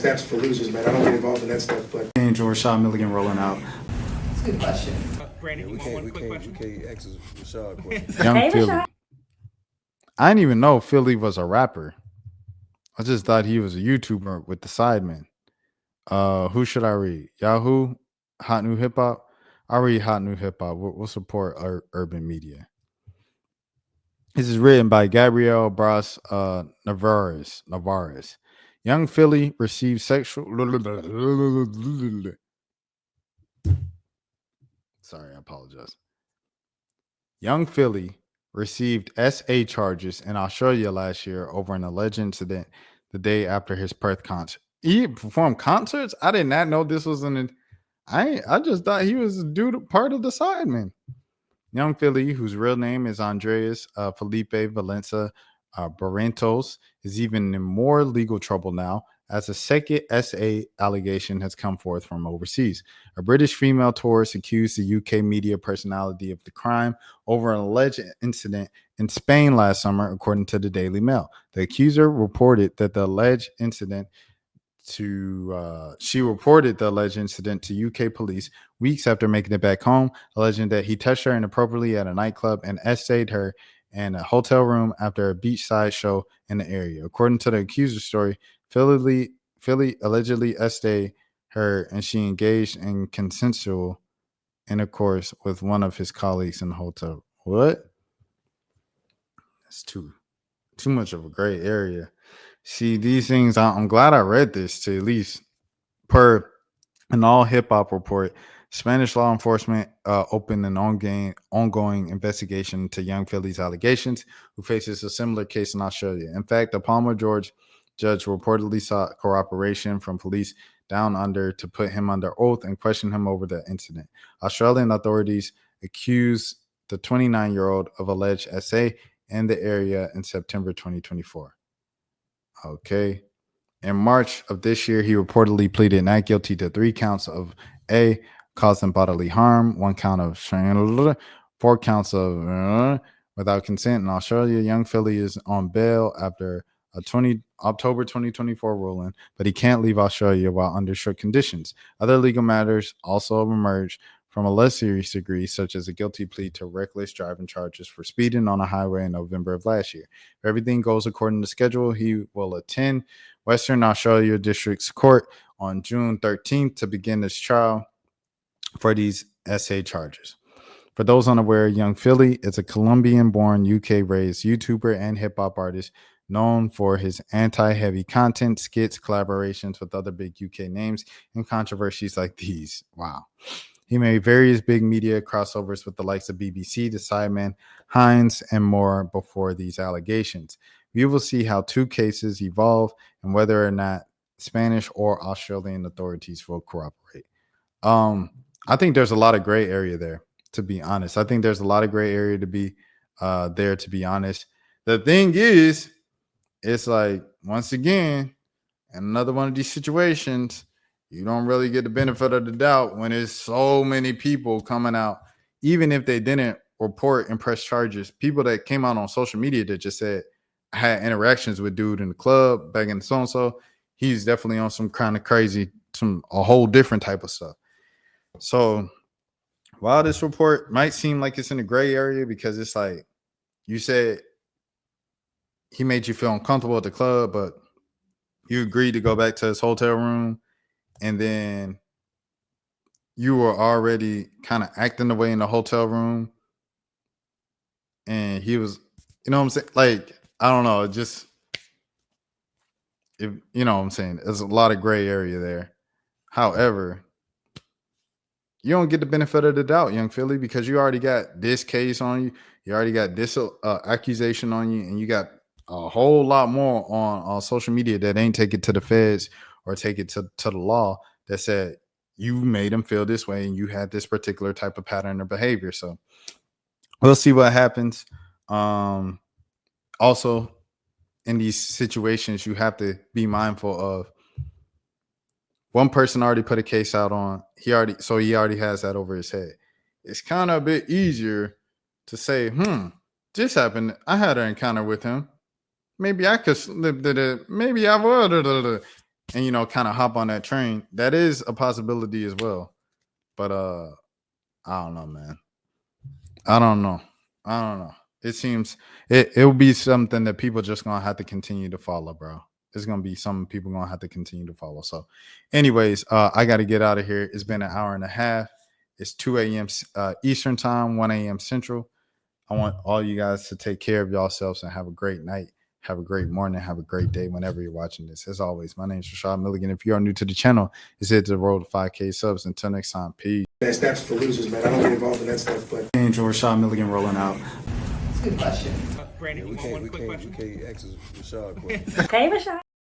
steps for losers, man. I don't get involved in that stuff, but. Angel Rashad Milligan rolling out. That's a good question. Brandon, you want one quick question? We can't ask Rashad question. Young Hey, Philly. Rashad. I didn't even know Philly was a rapper. I just thought he was a YouTuber with the Sidemen. Who should I read? Yahoo, Hot New Hip Hop. I read Hot New Hip Hop. We'll support our urban media. This is written by Gabriel Bras Navarez. Young Philly received sexual. Sorry, I apologize. Young Philly received SA charges in Australia last year over an alleged incident the day after his Perth concert. He performed concerts? I did not know this was I just thought he was a dude part of the Sidemen. Young Philly, whose real name is Andreas Felipe Valença Barrentos, is even in more legal trouble now as a second SA allegation has come forth from overseas. A British female tourist accused the UK media personality of the crime over an alleged incident in Spain last summer, according to the Daily Mail. The accuser reported that the alleged incident to UK police weeks after making it back home, alleging that he touched her inappropriately at a nightclub and essayed her in a hotel room after a beachside show in the area. According to the accuser's story, Philly allegedly essayed her and she engaged in consensual intercourse with one of his colleagues in the hotel. What? That's too much of a gray area. See, these things, I'm glad I read this to at least per an all hip hop report. Spanish law enforcement opened an ongoing investigation into Young Philly's allegations, who faces a similar case in Australia. In fact, the Palmer George judge reportedly sought cooperation from police down under to put him under oath and question him over the incident. Australian authorities accused the 29-year-old of alleged SA in the area in September 2024. Okay. In March of this year, he reportedly pleaded not guilty to 3 counts of A, causing bodily harm, 1 count of 4 counts of without consent. In Australia, Young Philly is on bail after a October 2024 ruling, but he can't leave Australia while under strict conditions. Other legal matters also emerged from a less serious degree, such as a guilty plea to reckless driving charges for speeding on a highway in November of last year. If everything goes according to schedule, he will attend Western Australia District's Court on June 13th to begin his trial for these SA charges. For those unaware, Young Philly is a Colombian-born, UK-raised YouTuber and hip-hop artist known for his anti-heavy content, skits, collaborations with other big UK names, and controversies like these. Wow. He made various big media crossovers with the likes of BBC, The Sidemen, Hines, and more before these allegations. We will see how 2 cases evolve and whether or not Spanish or Australian authorities will cooperate. I think there's a lot of gray area there, to be honest. I think there's a lot of gray area to be there, to be honest. The thing is, it's like, once again, in another one of these situations, you don't really get the benefit of the doubt when there's so many people coming out, even if they didn't report and press charges. People that came out on social media that just said, I had interactions with dude in the club back in so-and-so. He's definitely on some kind of crazy, a whole different type of stuff. So while this report might seem like it's in the gray area because it's like you said he made you feel uncomfortable at the club, but you agreed to go back to his hotel room, and then you were already kind of acting the way in the hotel room, and he was, you know what I'm saying? Like, I don't know, if you know what I'm saying, there's a lot of gray area there. However, you don't get the benefit of the doubt, Young Philly, because you already got this case on you. You already got this accusation on you, and you got a whole lot more on social media that ain't take it to the feds or take it to the law that said you made him feel this way and you had this particular type of pattern of behavior. So we'll see what happens. Also, in these situations, you have to be mindful of one person already put a case out on. He already has that over his head. It's kind of a bit easier to say, this happened. I had an encounter with him. Maybe I could slip it. Maybe I would. and you know, kind of hop on that train, that is a possibility as well. But I don't know, man. I don't know. It seems it'll be something that people just gonna have to continue to follow, bro. It's gonna be something people gonna have to continue to follow. So, anyways, I got to get out of here. It's been an hour and a half. It's 2 a.m. Eastern time, 1 a.m. Central. I want all you guys to take care of yourselves and have a great night. Have a great morning. Have a great day whenever you're watching this. As always, my name is Rashad Milligan. If you are new to the channel, it's here to the road to 5K subs. Until next time, peace. That's for losers, man. I don't get involved in that stuff, but. Angel Rashad Milligan rolling out. That's a good question. We can't ask Rashad questions. Hey, Rashad.